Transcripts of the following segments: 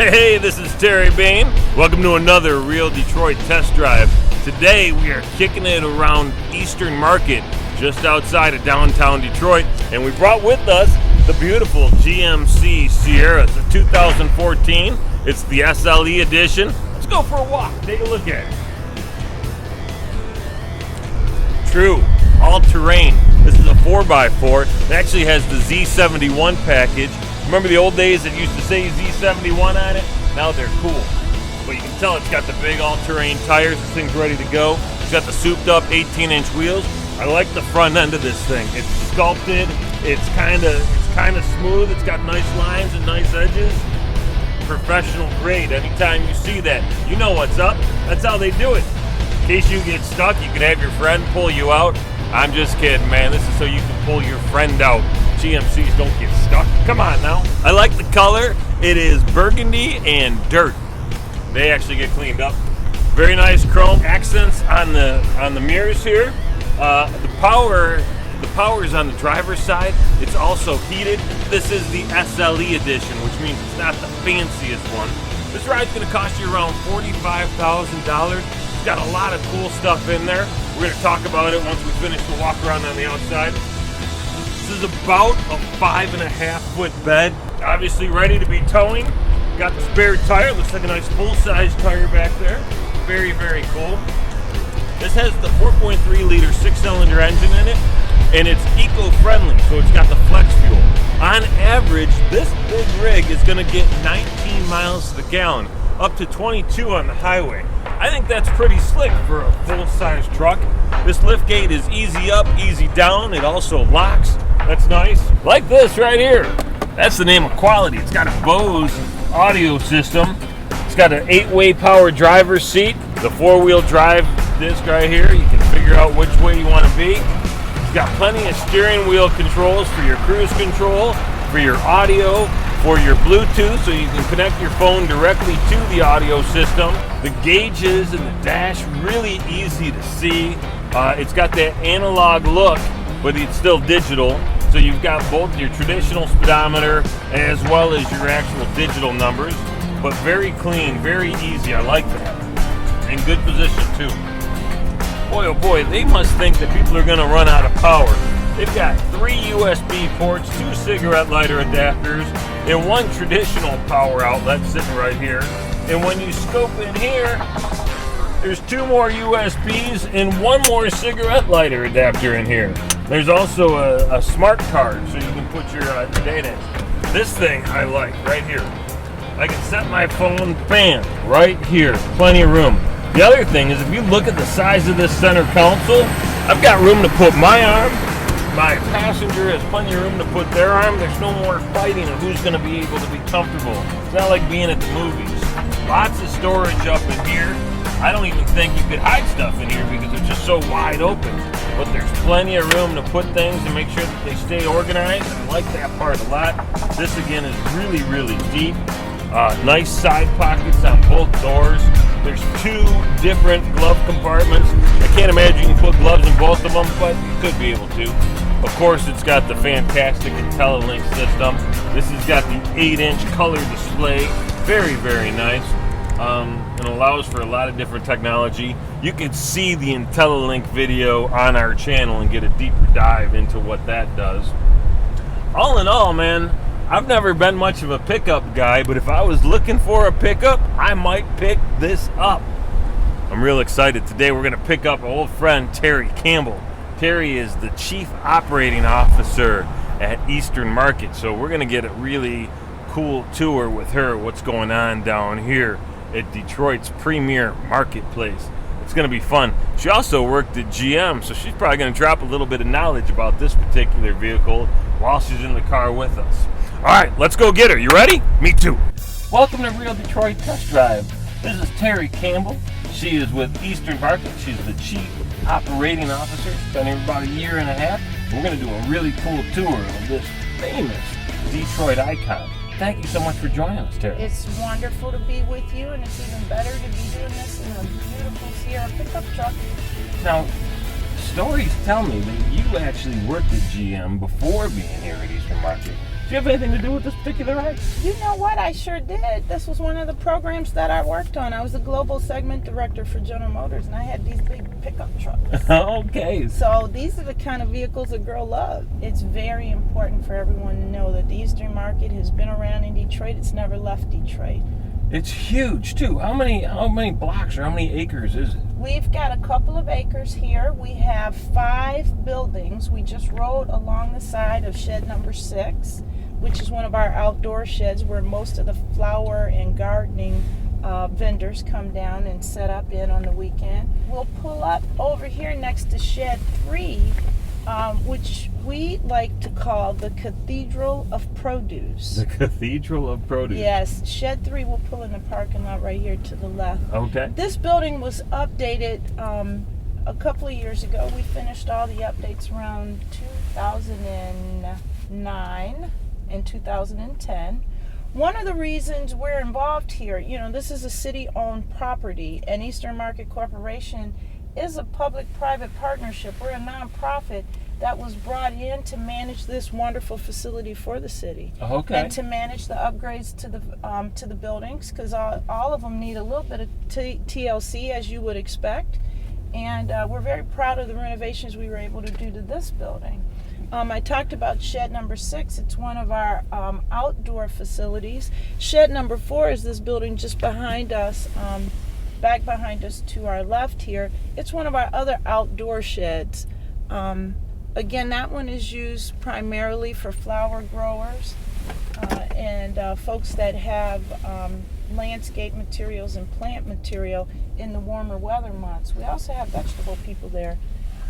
Hey, this is Terry Bain. Welcome to another Real Detroit Test Drive. Today we are kicking it around Eastern Market, just outside of downtown Detroit, and we brought with us the beautiful GMC Sierra. It's a 2014. It's the SLE edition. Let's go for a walk. Take a look at it. True, all-terrain. This is a 4x4. It actually has the Z71 package. Remember the old days that used to say Z71 on it? Now they're cool. But you can tell it's got the big all-terrain tires. This thing's ready to go. It's got the souped-up 18-inch wheels. I like the front end of this thing. It's sculpted. It's kind of smooth. It's got nice lines and nice edges. Professional grade. Anytime you see that, you know what's up. That's how they do it. In case you get stuck, you can have your friend pull you out. I'm just kidding, man. This is so you can pull your friend out. GMCs don't get stuck. Come on now. I like the color. It is burgundy and dirt. They actually get cleaned up. Very nice chrome accents on the mirrors here. The power is on the driver's side. It's also heated. This is the SLE edition, which means it's not the fanciest one. This ride's going to cost you around $45,000. It's got a lot of cool stuff in there. We're going to talk about it once we finish the walk around on the outside. This is about a 5.5-foot bed. Obviously ready to be towing. Got the spare tire. Looks like a nice full-size tire back there. Very, very cool. This has the 4.3-liter 6-cylinder engine in it, and it's eco-friendly, so it's got the flex fuel. On average, this big rig is going to get 19 miles to the gallon, up to 22 on the highway. I think that's pretty slick for a full-size truck. This liftgate is easy up, easy down. It also locks. That's nice. Like this right here. That's the name of quality. It's got a Bose audio system. It's got an 8-way power driver's seat. The 4-wheel drive disc right here. You can figure out which way you want to be. It's got plenty of steering wheel controls for your cruise control, for your audio, for your Bluetooth, so you can connect your phone directly to the audio system. The gauges and the dash, really easy to see. It's got that analog look, but it's still digital. So you've got both your traditional speedometer as well as your actual digital numbers, but very clean, very easy. I like that. In good position too. Boy, oh boy, they must think that people are going to run out of power. They've got 3 USB ports, 2 cigarette lighter adapters, and 1 traditional power outlet sitting right here. And when you scope in here, there's 2 more USBs and 1 more cigarette lighter adapter in here. There's also a smart card, so you can put your data in. This thing I like right here. I can set my phone, bam, right here. Plenty of room. The other thing is, if you look at the size of this center console, I've got room to put my arm. My passenger has plenty of room to put their arm. There's no more fighting of who's going to be able to be comfortable. It's not like being at the movies. Lots of storage up in here. I don't even think you could hide stuff in here because it's just so wide open. But there's plenty of room to put things and make sure that they stay organized. I like that part a lot. This again is really, really deep. Nice side pockets on both doors. There's 2 different glove compartments. I can't imagine you can put gloves in both of them, but you could be able to. Of course, it's got the fantastic IntelliLink system. This has got the 8-inch color display. Very, very nice. It allows for a lot of different technology. You can see the IntelliLink video on our channel and get a deeper dive into what that does. All in all, man, I've never been much of a pickup guy, but if I was looking for a pickup, I might pick this up. I'm real excited. Today we're going to pick up our old friend Terry Campbell. Terry is the Chief Operating Officer at Eastern Market, so we're going to get a really cool tour with her, what's going on down here at Detroit's premier marketplace. It's going to be fun. She also worked at GM, so she's probably going to drop a little bit of knowledge about this particular vehicle while she's in the car with us. All right, let's go get her. You ready? Me too. Welcome to Real Detroit Test Drive. This is Terry Campbell. She is with Eastern Market. She's the Chief Operating Officer. She's been here about 1.5 years. We're going to do a really cool tour of this famous Detroit icon. Thank you so much for joining us, Terry. It's wonderful to be with you, and it's even better to be doing this in a beautiful Sierra pickup truck. Now, stories tell me that you actually worked at GM before being here at Eastern Market. Do you have anything to do with this particular ride? You know what? I sure did. This was one of the programs that I worked on. I was the global segment director for General Motors, and I had these big pickup trucks. Okay. So these are the kind of vehicles a girl loves. It's very important for everyone to know that the Eastern Market has been around in Detroit. It's never left Detroit. It's huge too. How many blocks or how many acres is it? We've got a couple of acres here. We have 5 buildings. We just rode along the side of shed number 6, which is one of our outdoor sheds where most of the flower and gardening vendors come down and set up in on the weekend. We'll pull up over here next to shed 3, which we like to call the Cathedral of Produce. The Cathedral of Produce. Yes, shed 3 will pull in the parking lot right here to the left. Okay. This building was updated a couple of years ago. We finished all the updates around 2009 and 2010. One of the reasons we're involved here, this is a city-owned property, and Eastern Market Corporation is a public-private partnership. We're a nonprofit that was brought in to manage this wonderful facility for the city. Okay. And to manage the upgrades to the buildings, because all of them need a little bit of TLC, as you would expect. And we're very proud of the renovations we were able to do to this building. I talked about shed number 6. It's one of our outdoor facilities. Shed number 4 is this building just behind us, back behind us to our left here. It's one of our other outdoor sheds. Again, that one is used primarily for flower growers and folks that have landscape materials and plant material in the warmer weather months. We also have vegetable people there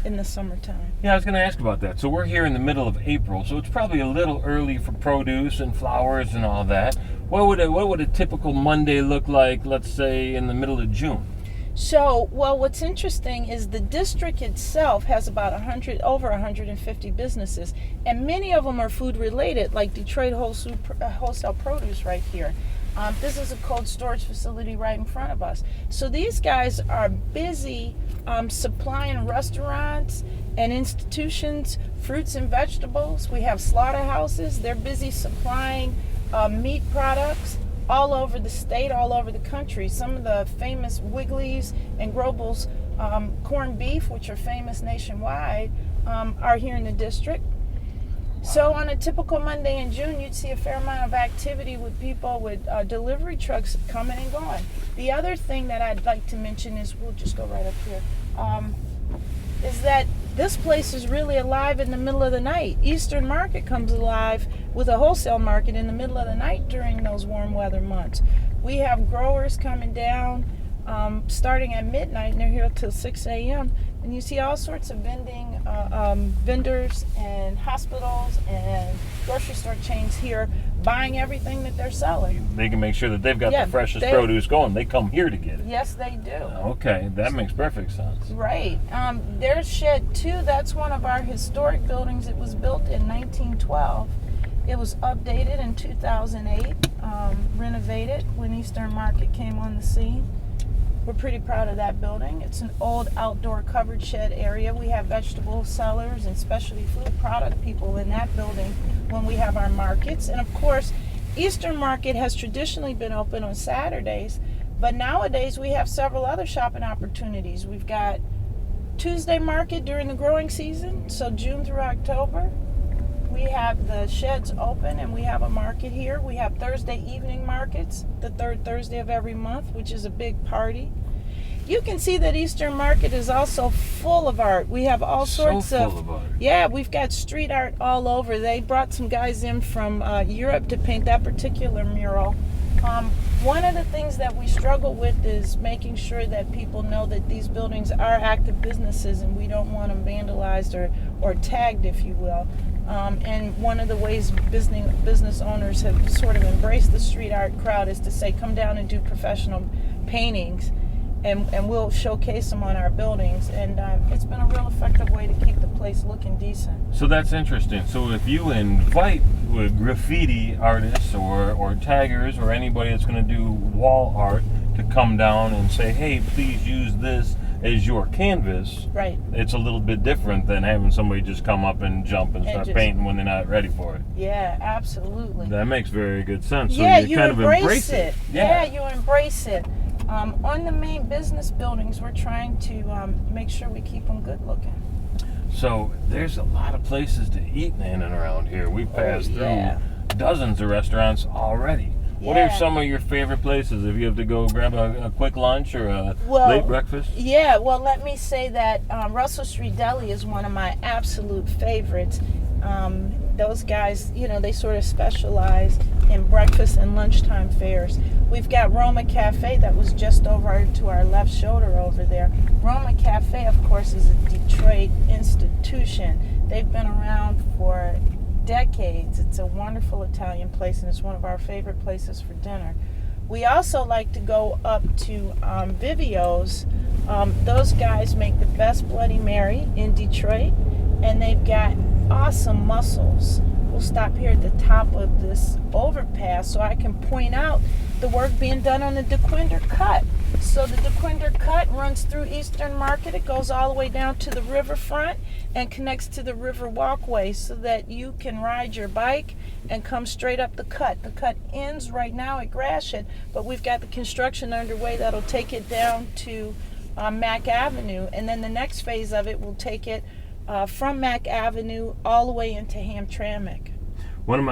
in the summertime. Yeah, I was going to ask about that. So we're here in the middle of April, so it's probably a little early for produce and flowers and all that. What would a typical Monday look like, let's say, in the middle of June? So, what's interesting is the district itself has about over 150 businesses, and many of them are food related, like Detroit Wholesale Produce right here. This is a cold storage facility right in front of us. So these guys are busy supplying restaurants and institutions fruits and vegetables. We have slaughterhouses. They're busy supplying meat products all over the state, all over the country. Some of the famous Wiggly's and Grobel's corned beef, which are famous nationwide, are here in the district. So on a typical Monday in June, you'd see a fair amount of activity with people with delivery trucks coming and going. The other thing that I'd like to mention is, we'll just go right up here, is that this place is really alive in the middle of the night. Eastern Market comes alive with a wholesale market in the middle of the night during those warm weather months. We have growers coming down starting at midnight, and they're here till 6 a.m. And you see all sorts of vendors and hospitals and grocery store chains here buying everything that they're selling. They can make sure that they've got the freshest produce going. They come here to get it. Yes, they do. Okay, that makes perfect sense. Right. There's Shed 2. That's one of our historic buildings. It was built in 1912. It was updated in 2008, renovated when Eastern Market came on the scene. We're pretty proud of that building. It's an old outdoor covered shed area. We have vegetable sellers and specialty food product people in that building when we have our markets. And of course, Eastern Market has traditionally been open on Saturdays, but nowadays we have several other shopping opportunities. We've got Tuesday market during the growing season, so June through October. We have the sheds open and we have a market here. We have Thursday evening markets, the third Thursday of every month, which is a big party. You can see that Eastern Market is also full of art. We have all sorts of art. Yeah, we've got street art all over. They brought some guys in from Europe to paint that particular mural. One of the things that we struggle with is making sure that people know that these buildings are active businesses and we don't want them vandalized or tagged, if you will. And one of the ways business owners have sort of embraced the street art crowd is to say, come down and do professional paintings, and we'll showcase them on our buildings. And it's been a real effective way to keep the place looking decent. So that's interesting. So if you invite graffiti artists or taggers or anybody that's going to do wall art to come down and say, hey, please use this as your canvas, Right. it's a little bit different than having somebody just come up and jump and start painting when they're not ready for it. Yeah, absolutely. That makes very good sense. So Yeah, you kind of embrace it. Yeah, you embrace it. On the main business buildings, we're trying to make sure we keep them good looking. So there's a lot of places to eat in and around here. We've passed through dozens of restaurants already. What are some of your favorite places if you have to go grab a quick lunch or a late breakfast? Yeah, well, let me say that Russell Street Deli is one of my absolute favorites. Those guys, you know, they sort of specialize in breakfast and lunchtime fares. We've got Roma Cafe that was just over to our left shoulder over there. Roma Cafe, of course, is a Detroit institution. They've been around for decades. It's a wonderful Italian place, and it's one of our favorite places for dinner. We also like to go up to Vivio's. Those guys make the best Bloody Mary in Detroit, and they've got awesome mussels. We'll stop here at the top of this overpass so I can point out the work being done on the DeQuinder Cut. So the DeQuinder Cut runs through Eastern Market. It goes all the way down to the riverfront and connects to the river walkway so that you can ride your bike and come straight up the cut. The cut ends right now at Gratiot, but we've got the construction underway that'll take it down to Mack Avenue, and then the next phase of it will take it from Mack Avenue all the way into Hamtramck. One of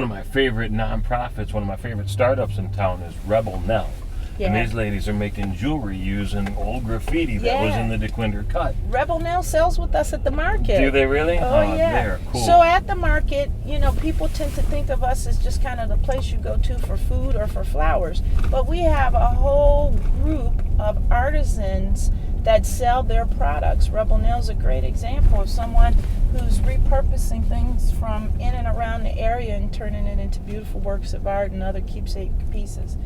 my favorite nonprofits, one of my favorite startups in town is Rebel Nell. Yeah. And these ladies are making jewelry using old graffiti that was in the DeQuinder Cut. Rebel Nell sells with us at the market. Do they really? Oh, yeah. They're cool. So at the market, you know, people tend to think of us as just kind of the place you go to for food or for flowers. But we have a whole group of artisans that sell their products. Rebel Nell's a great example of someone who's repurposing things from in and around the area and turning it into beautiful works of art and other keepsake pieces.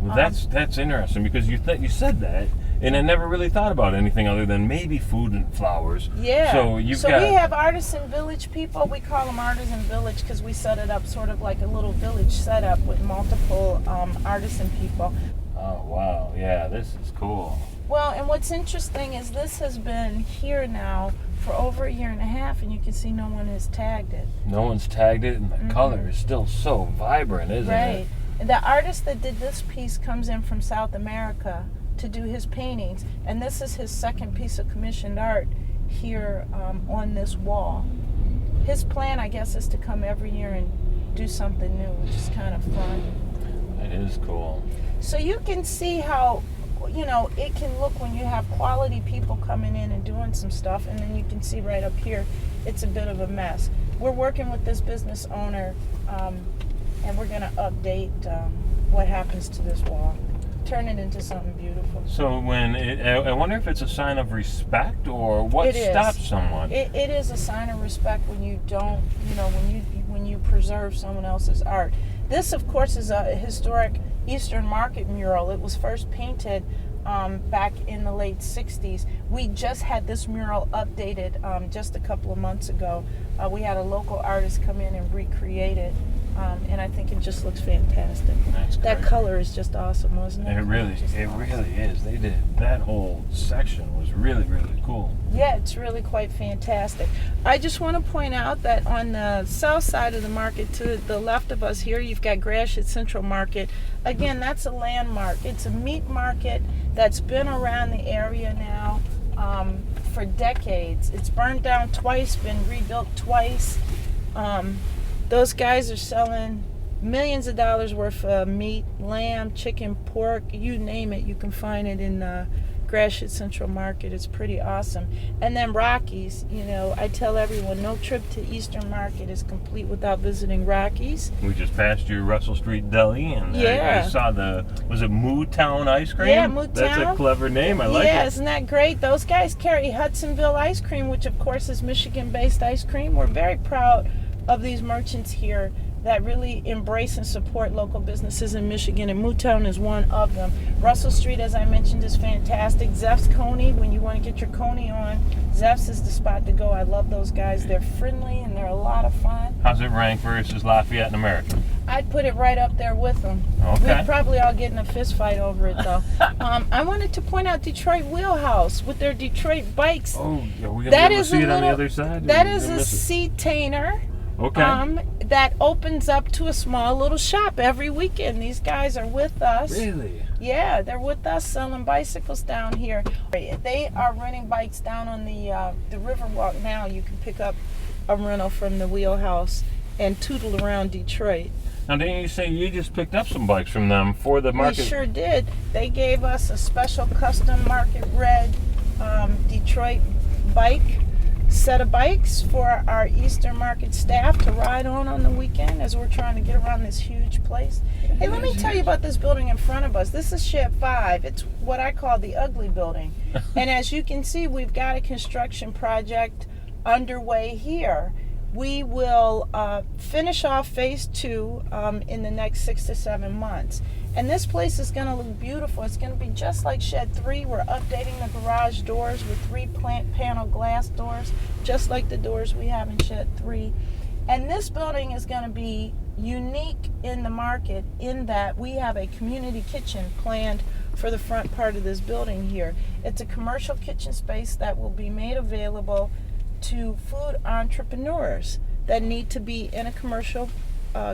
Well, that's interesting because you said that, and I never really thought about anything other than maybe food and flowers. Yeah. So we have Artisan Village people. We call them Artisan Village because we set it up sort of like a little village setup with multiple artisan people. Oh wow! Yeah, this is cool. Well, and what's interesting is this has been here now for over a year and a half, and you can see no one has tagged it. No one's tagged it, and the color is still so vibrant, isn't it? Right. And the artist that did this piece comes in from South America to do his paintings, and this is his second piece of commissioned art here on this wall. His plan, I guess, is to come every year and do something new, which is kind of fun. It is cool. So you can see how, you know, it can look when you have quality people coming in and doing some stuff, and then you can see right up here, it's a bit of a mess. We're working with this business owner, and we're going to update what happens to this wall, turn it into something beautiful. So I wonder if it's a sign of respect or what stops someone. It is a sign of respect when you don't, you know, when you preserve someone else's art. This, of course, is a historic Eastern Market mural. It was first painted back in the late 60s. We just had this mural updated just a couple of months ago. We had a local artist come in and recreate it. And I think it just looks fantastic. That's great. That color is just awesome, wasn't it? It really is. They did. That whole section was really, really cool. Yeah, it's really quite fantastic. I just want to point out that on the south side of the market, to the left of us here, you've got Gratiot Central Market. Again, that's a landmark. It's a meat market that's been around the area now for decades. It's burned down twice, been rebuilt twice. Those guys are selling millions of dollars worth of meat, lamb, chicken, pork, you name it. You can find it in Gratiot Central Market. It's pretty awesome. And then Rockies, you know, I tell everyone no trip to Eastern Market is complete without visiting Rockies. We just passed your Russell Street Deli, and I saw was it Moo Town Ice Cream? Yeah, Moo Town. That's a clever name. I like it. Yeah, isn't that great? Those guys carry Hudsonville ice cream, which of course is Michigan-based ice cream. We're very proud of these merchants here that really embrace and support local businesses in Michigan, and Mootown is one of them. Russell Street, as I mentioned, is fantastic. Zeff's Coney, when you want to get your Coney on, Zeff's is the spot to go. I love those guys. They're friendly and they're a lot of fun. How's it rank versus Lafayette and American? I'd put it right up there with them. Okay. We'd probably all get in a fist fight over it, though. I wanted to point out Detroit Wheelhouse with their Detroit bikes. Oh, are we going to That be able to is see a it on the little- other side? That is a seat-tainer. Okay. That opens up to a small little shop every weekend. These guys are with us. Really? Yeah, they're with us selling bicycles down here. They are renting bikes down on the Riverwalk now. You can pick up a rental from the Wheelhouse and tootle around Detroit. Now, didn't you say you just picked up some bikes from them for the market? We sure did. They gave us a special custom market red Detroit bike set of bikes for our Eastern Market staff to ride on the weekend as we're trying to get around this huge place. Hey, let me tell you about this building in front of us. This is Shed 5. It's what I call the ugly building. And as you can see, we've got a construction project underway here. We will finish off phase 2 in the next 6 to 7 months. And this place is going to look beautiful. It's going to be just like Shed 3. We're updating the garage doors with 3 plant panel glass doors, just like the doors we have in Shed 3. And this building is going to be unique in the market in that we have a community kitchen planned for the front part of this building here. It's a commercial kitchen space that will be made available to food entrepreneurs that need to be in a commercial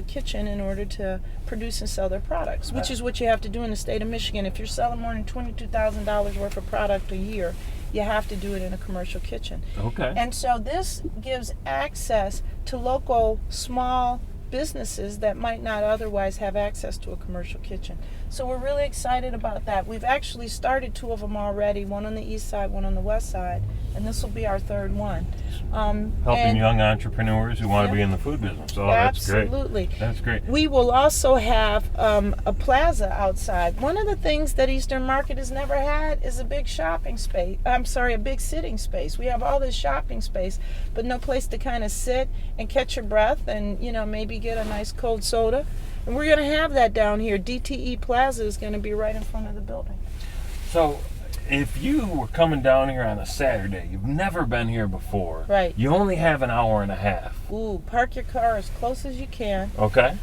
kitchen in order to produce and sell their products, which is what you have to do in the state of Michigan. If you're selling more than $22,000 worth of product a year, you have to do it in a commercial kitchen. Okay. And so this gives access to local small businesses that might not otherwise have access to a commercial kitchen. So we're really excited about that. We've actually started 2 of them already, one on the east side, one on the west side, and this will be our 3rd one. Helping young entrepreneurs who want to be in the food business. Oh, that's great. Absolutely. That's great. We will also have a plaza outside. One of the things that Eastern Market has never had is a big shopping space. A big sitting space. We have all this shopping space, but no place to kind of sit and catch your breath and, maybe get a nice cold soda. And we're going to have that down here. DTE Plaza is going to be right in front of the building. So, if you were coming down here on a Saturday, you've never been here before. Right. You only have an hour and a half. Ooh, park your car as close as you can. Okay.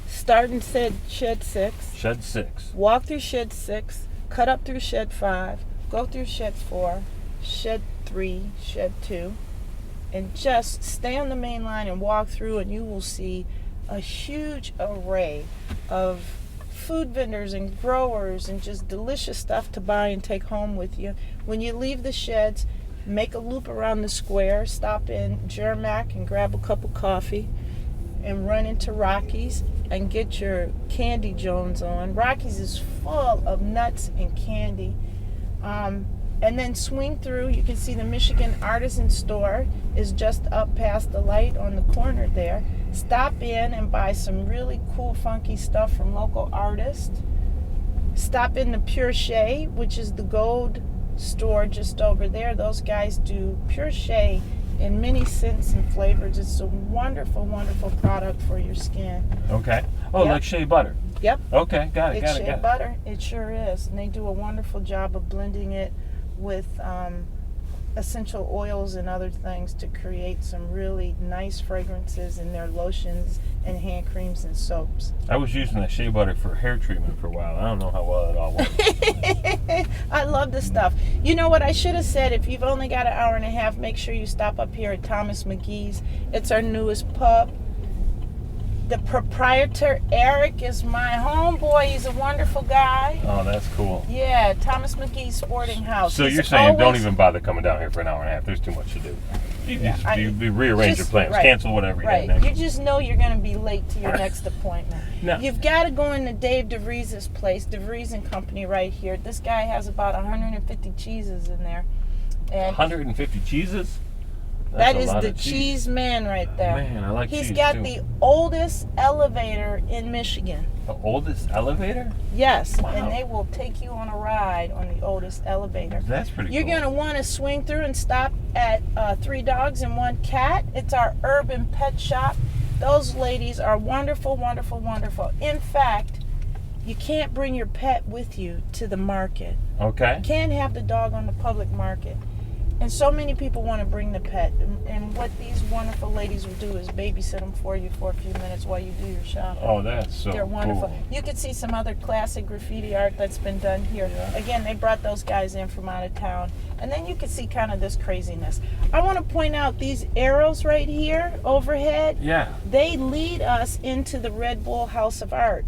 Start in Shed 6. Shed 6. Walk through Shed 6. Cut up through Shed 5. Go through Shed 4. Shed 3. Shed 2. And just stay on the main line and walk through, and you will see a huge array of food vendors and growers and just delicious stuff to buy and take home with you. When you leave the sheds, make a loop around the square, stop in Jermac and grab a cup of coffee, and run into Rocky's and get your Candy Jones on. Rocky's is full of nuts and candy. And then swing through. You can see the Michigan Artisan Store is just up past the light on the corner there. Stop in and buy some really cool, funky stuff from local artists. Stop in the Pure Shea, which is the gold store just over there. Those guys do Pure Shea in many scents and flavors. It's a wonderful, wonderful product for your skin. Okay. Oh, Yep. like shea butter. Yep. Okay, got it, It's got it, shea got it. butter. It sure is. And they do a wonderful job of blending it with essential oils and other things to create some really nice fragrances in their lotions and hand creams and soaps. I was using that shea butter for hair treatment for a while. I don't know how well it all works. I love this stuff. You know what I should have said? If you've only got an hour and a half, make sure you stop up here at Thomas McGee's. It's our newest pub. The proprietor, Eric, is my homeboy. He's a wonderful guy. Oh, that's cool. Yeah, Thomas McGee's Sporting House. So He's you're saying don't always- even bother coming down here for an hour and a half. There's too much to do. You rearrange your Just- plans. right. Cancel whatever you Right. got next. You just know you're going to be late to your next appointment. No. You've got to go into Dave DeVries's place, DeVries and Company right here. This guy has about 150 cheeses in there. And 150 cheeses? that That's a is lot the of cheese man right there. Man, I like He's cheese, got too. the oldest elevator in Michigan. The oldest elevator? Yes, Wow. and they will take you on a ride on the oldest elevator. That's pretty You're cool. going to want to swing through and stop at 3 Dogs and 1 Cat. It's our urban pet shop. Those ladies are wonderful, wonderful, wonderful. In fact, you can't bring your pet with you to the market. Okay. You can't have the dog on the public market. And so many people want to bring the pet. And what these wonderful ladies will do is babysit them for you for a few minutes while you do your shopping. Oh, that's so They're wonderful. cool. You can see some other classic graffiti art that's been done here. Yeah. Again, they brought those guys in from out of town. And then you can see kind of this craziness. I want to point out these arrows right here overhead. Yeah. They lead us into the Red Bull House of Art.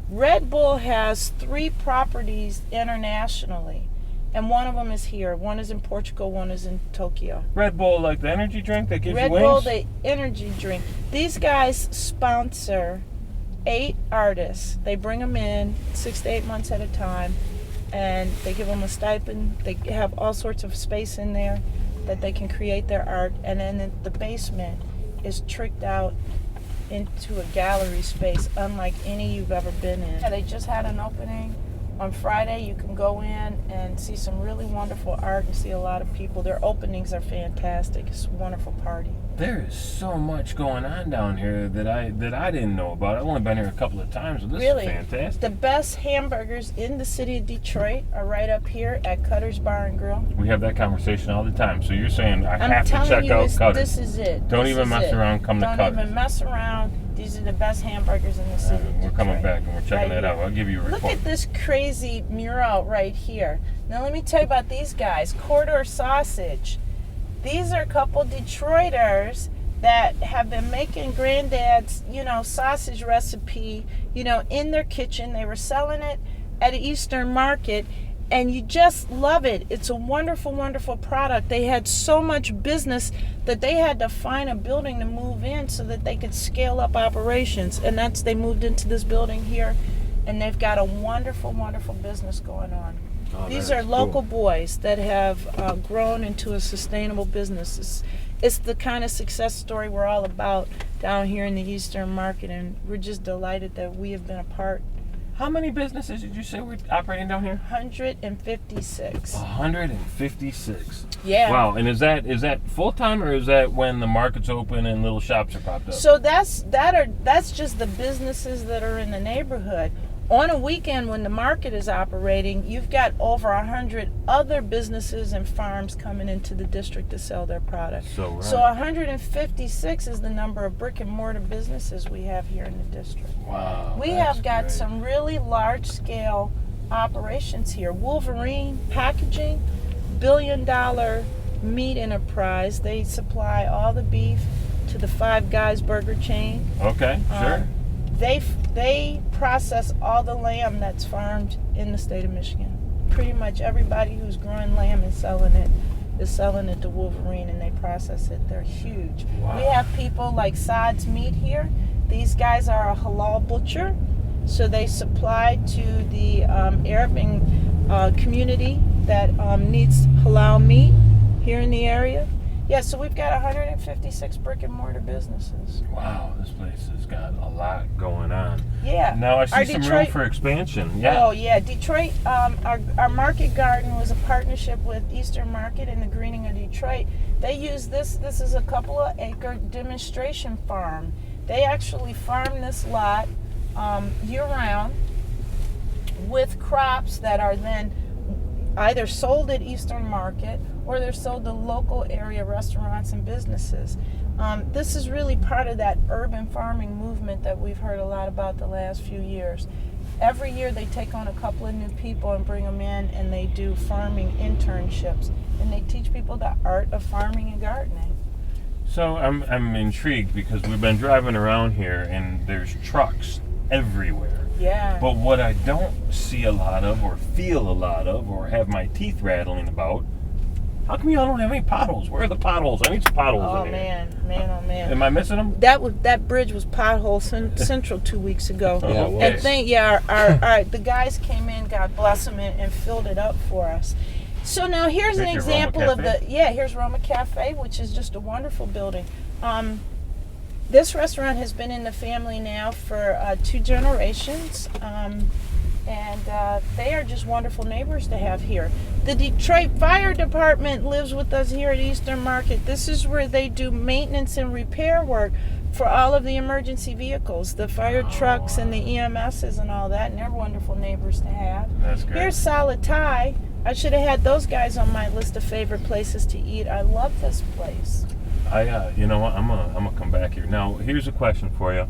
Red Bull has 3 properties internationally. And one of them is here. One is in Portugal, one is in Tokyo. Red Bull, like the energy drink that gives Red you wings? Bull, the energy drink. These guys sponsor 8 artists. They bring them in 6 to 8 months at a time, and they give them a stipend. They have all sorts of space in there that they can create their art. And then the basement is tricked out into a gallery space unlike any you've ever been in. Yeah, they just had an opening. On Friday, you can go in and see some really wonderful art and see a lot of people. Their openings are fantastic. It's a wonderful party. There is so much going on down here that I didn't know about. I've only been here a couple of times, but this Really? is fantastic. The best hamburgers in the city of Detroit are right up here at Cutter's Bar and Grill. We have that conversation all the time. So you're saying I I'm have to telling check you, out Cutters. this is it. Don't This even is mess it. around, come to Don't Cutters. even mess around. These are the best hamburgers in the city of We're Detroit. coming back and we're checking Right that out. here. I'll give you a report. Look at this crazy mural right here. Now let me tell you about these guys. Corridor Sausage. These are a couple Detroiters that have been making Granddad's, sausage recipe, in their kitchen. They were selling it at an Eastern market, and you just love it. It's a wonderful, wonderful product. They had so much business that they had to find a building to move in so that they could scale up operations. And they moved into this building here, and they've got a wonderful, wonderful business going on. Oh, These that are is local cool. boys that have grown into a sustainable business. It's the kind of success story we're all about down here in the Eastern Market, and we're just delighted that we have been a part. How many businesses did you say were operating down here? 156. 156. Yeah. Wow. And is that full time, or is that when the market's open and little shops are popped up? So that's just the businesses that are in the neighborhood. On a weekend when the market is operating, you've got over 100 other businesses and farms coming into the district to sell their product. So, right. So 156 is the number of brick and mortar businesses we have here in the district. Wow. We that's have got great. some really large scale operations here. Wolverine Packaging, $1 billion meat enterprise. They supply all the beef to the Five Guys burger chain. Okay, sure. They process all the lamb that's farmed in the state of Michigan. Pretty much everybody who's growing lamb and selling it to Wolverine, and they process it. They're huge. Wow. We have people like Sod's Meat here. These guys are a halal butcher, so they supply to the Arab community that needs halal meat here in the area. Yeah, so we've got 156 brick and mortar businesses. Wow, this place has got a lot going on. Yeah. Now I see Our some room Detroit- for expansion. Yeah. Oh, yeah. Detroit, our market garden was a partnership with Eastern Market and the Greening of Detroit. They use this is a couple of acre demonstration farm. They actually farm this lot year round with crops that are then either sold at Eastern Market or they're sold to local area restaurants and businesses. This is really part of that urban farming movement that we've heard a lot about the last few years. Every year they take on a couple of new people and bring them in, and they do farming internships, and they teach people the art of farming and gardening. So I'm intrigued because we've been driving around here and there's trucks everywhere. Yeah. But what I don't see a lot of, or feel a lot of, or have my teeth rattling about, how come y'all don't have any potholes? Where are the potholes? I need some potholes Oh in here. man. Am I missing them? That bridge was pothole central 2 weeks ago. Yeah, it was. And the guys came in, God bless them, and filled it up for us. So now here's an Here's your example Roma of Cafe? here's Roma Cafe, which is just a wonderful building. This restaurant has been in the family now for 2 generations. And they are just wonderful neighbors to have here. The Detroit Fire Department lives with us here at Eastern Market. This is where they do maintenance and repair work for all of the emergency vehicles, the fire trucks and the EMSs and all that, and they're wonderful neighbors to have. That's good. Here's Solid Thai. I should have had those guys on my list of favorite places to eat. I love this place. You know what? I'm gonna come back here. Now, here's a question for you.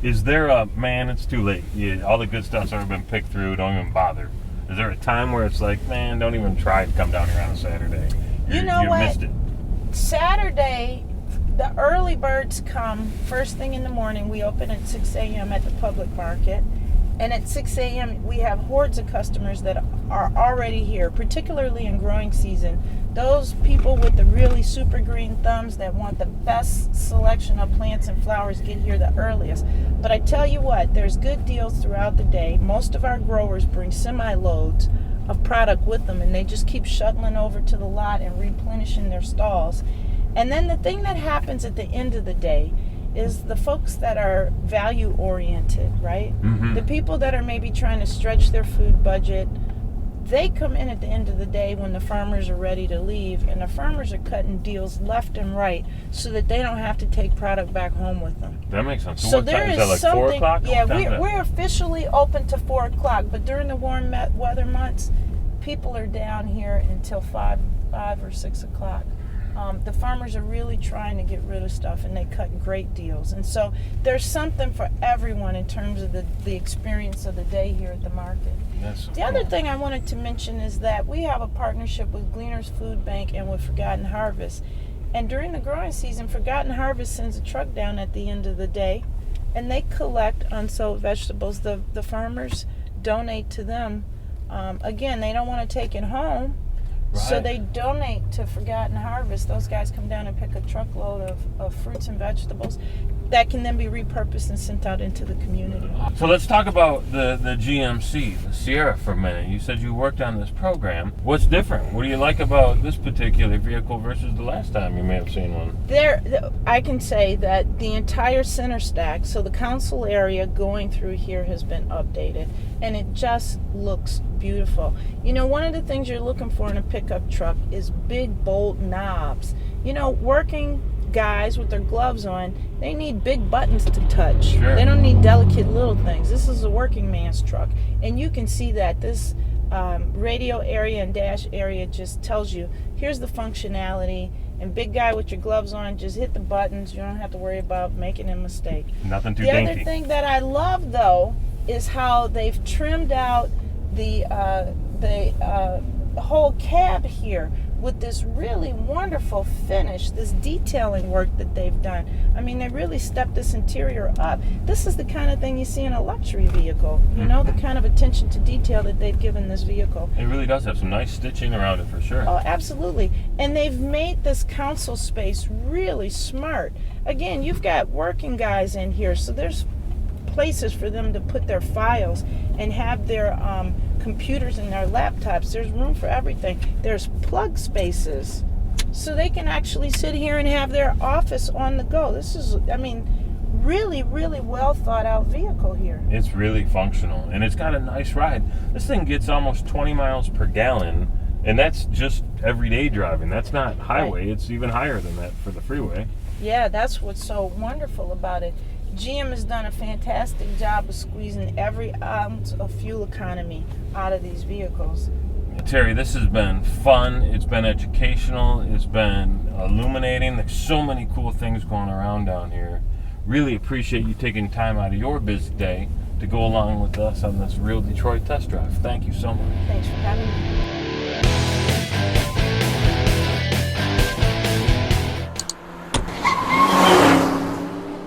Is there a, man, it's too late. All the good stuff's already been picked through. Don't even bother. Is there a time where it's like, man, don't even try to come down here on a Saturday? You know what? Missed it. Saturday, the early birds come first thing in the morning. We open at 6 a.m. at the public market. And at 6 a.m., we have hordes of customers that are already here, particularly in growing season. Those people with the really super green thumbs that want the best selection of plants and flowers get here the earliest. But I tell you what, there's good deals throughout the day. Most of our growers bring semi-loads of product with them, and they just keep shuttling over to the lot and replenishing their stalls. And then the thing that happens at the end of the day is the folks that are value oriented, right? Mm-hmm. The people that are maybe trying to stretch their food budget, they come in at the end of the day when the farmers are ready to leave, and the farmers are cutting deals left and right so that they don't have to take product back home with them. That makes sense. So what there time? is Is that like something. 4 o'clock? Yeah, What time is that? we're officially open to 4 o'clock, but during the warm weather months, people are down here until 5 or 6 o'clock. The farmers are really trying to get rid of stuff, and they cut great deals. And so there's something for everyone in terms of the experience of the day here at the market. That's so The other thing I wanted to mention is that we have a partnership with Gleaners Food Bank and with Forgotten Harvest. And during the growing season, Forgotten Harvest sends a truck down at the end of the day, and they collect unsold vegetables. The farmers donate to them. Again, they don't want to take it home. Right. So they donate to Forgotten Harvest. Those guys come down and pick a truckload of fruits and vegetables that can then be repurposed and sent out into the community. So let's talk about the GMC, the Sierra, for a minute. You said you worked on this program. What's different? What do you like about this particular vehicle versus the last time you may have seen one? I can say that the entire center stack, so the console area going through here has been updated, and it just looks beautiful. You know, one of the things you're looking for in a pickup truck is big, bold knobs. You know, working guys with their gloves on, they need big buttons to touch. Sure. They don't need delicate little things. This is a working man's truck, and you can see that this radio area and dash area just tells you here's the functionality, and big guy with your gloves on, just hit the buttons. You don't have to worry about making a mistake. Nothing too The dainty. other thing that I love, though, is how they've trimmed out the whole cab here with this really wonderful finish, this detailing work that they've done. I mean, they really stepped this interior up. This is the kind of thing you see in a luxury vehicle, you know, the kind of attention to detail that they've given this vehicle. It really does have some nice stitching around it for sure. Oh, absolutely. And they've made this console space really smart. Again, you've got working guys in here, so there's places for them to put their files and have their computers and their laptops. There's room for everything. There's plug spaces, so they can actually sit here and have their office on the go. This is, I mean, really, really well thought out vehicle here. It's really functional, and it's got a nice ride. This thing gets almost 20 miles per gallon, and that's just everyday driving. That's not highway. Right. It's even higher than that for the freeway. Yeah, that's what's so wonderful about it. GM has done a fantastic job of squeezing every ounce of fuel economy out of these vehicles. Terry, this has been fun. It's been educational. It's been illuminating. There's so many cool things going around down here. Really appreciate you taking time out of your busy day to go along with us on this Real Detroit test drive. Thank you so much. Thanks for having me.